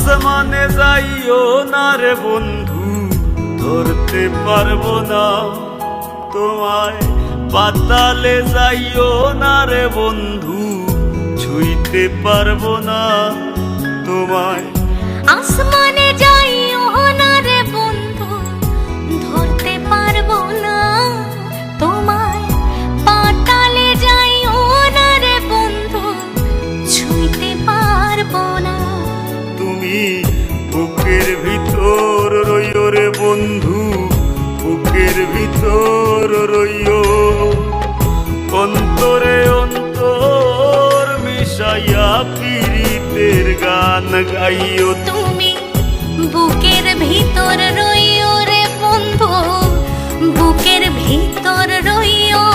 আসমানে যাইও না রে বন্ধু, ধরতে পারবো না তোমায়। পাতালে যাইও না রে বন্ধু, ছুঁইতে পারবো না তোমায়। আসমানে যাইও না রে বন্ধু, ধরতে পারবো না তোমায়। পাতালে যাইও না রে বন্ধু, ছুঁইতে পারবো না। তুমি বুকের ভিতর রইও রে বন্ধু, বুকের ভিতর রইও। অন্তরে অন্তর মিশাইয়া পীড়িতের গান গাইও। তুমি বুকের ভিতর রইও রে বন্ধু, বুকের ভিতর রইও।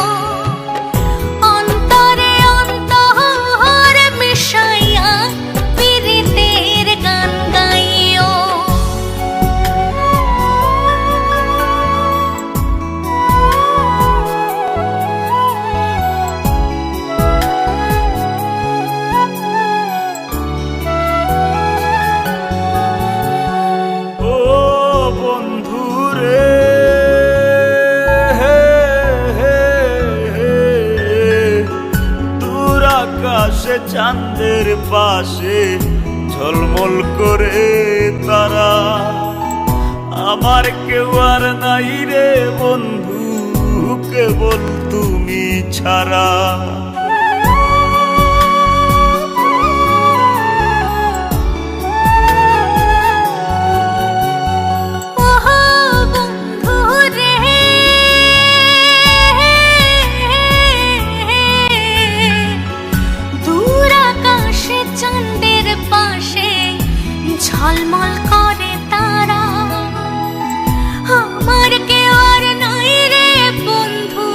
অন্তরে অন্তর মিশাইয়া পীড়িতের গান গাইও। আকাশে চাঁদের পাশে ঝলমল করে তারা, আমার কেউ আর নাই রে বন্ধু, কেবল তুমি ছাড়া। চাঁদের পাশে ঝলমল করে তারা, আমার কেউ আর নাই রে বন্ধু,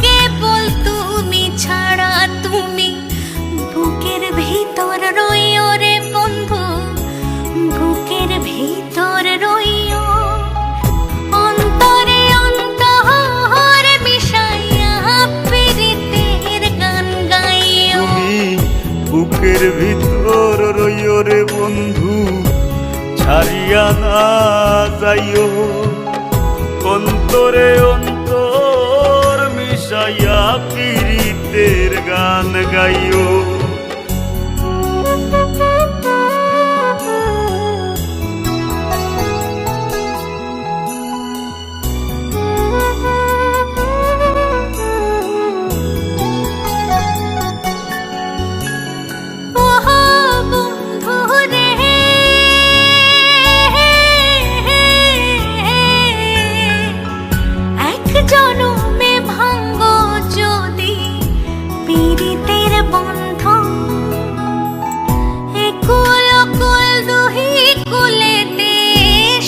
কেবল তুমি ছাড়া। তুমি বুকের ভিতর রইও রে বন্ধু, বুকের ভিতর রইও। অন্তরে অন্তর মিশাইয়া পীড়িতের গান গাইও। বুকের ভিতর রইও রে বন্ধু, ছাড়িয়া না যাইও। অন্তরে অন্তর মিশাইয়া পীড়িতের গান গাইও। জনমে ভাঙ্গো যদি পীড়িতের বন্ধন, কুল কুল দুহি কুলেতে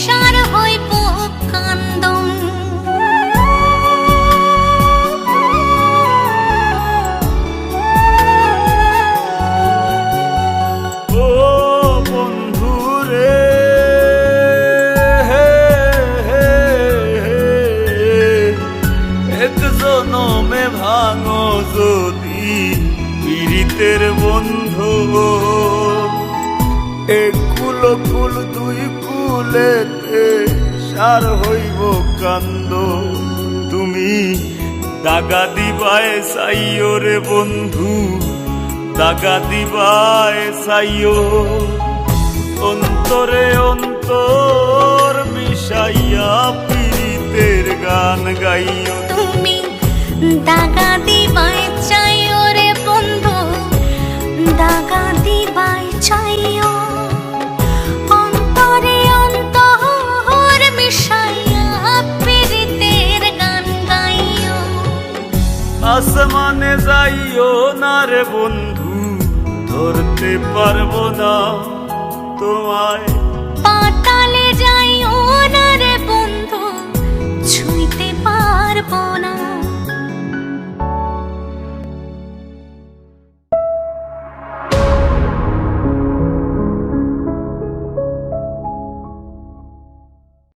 সার হইব কান্দন। ও বন্ধু রে, এক জনমে ভাঙো যদি পীড়িতের বন্ধু, এক কুল কুল দুই কুলেতে সার হইব কান্দ। তুমি দাগা দিবায় চাইও রে বন্ধু, দাগা দিবায় চাইও। অন্তরে অন্তর মিশাইয়া পীড়িতের গান গাইও। তুমি দাগা দিবাই চাইও রে বন্ধু, দাগা দিবাই চাইও। অন্তরে অন্তর মিশাইয়া পীড়িতের গান গাইও। আসমানে যাইও না রে বন্ধু, ধরতে পারবো না তোমায়। পাতালে যাইও না রে বন্ধু, ছুঁইতে পারবো